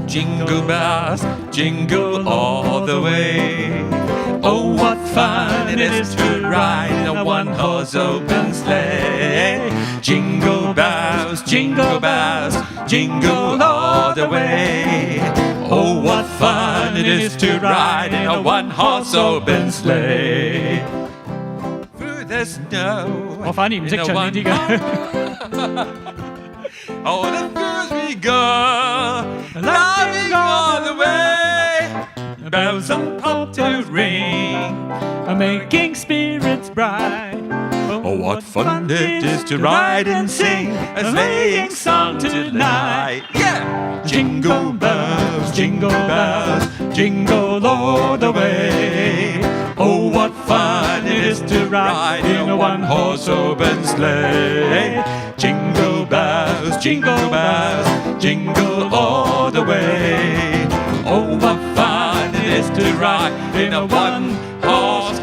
Jingle bells, jingle all the way. Oh, what fun it is to ride in a one-horse open sleigh. Jingle bells, jingle all the way. Oh, what fun it is to ride in a one-horse open sleigh. Through the snow. Hvor fanden i musik kan de Oh, the fields we go, loving all the way. Bells on top to ring, making spirits bright. Oh, what fun it is to ride and sing a sleighing song tonight. Yeah! Jingle bells, jingle all the way. Oh, what fun it is to ride in a one-horse open sleigh. Jingle bells, jingle all the way. Oh, what fun it is to ride in a one-horse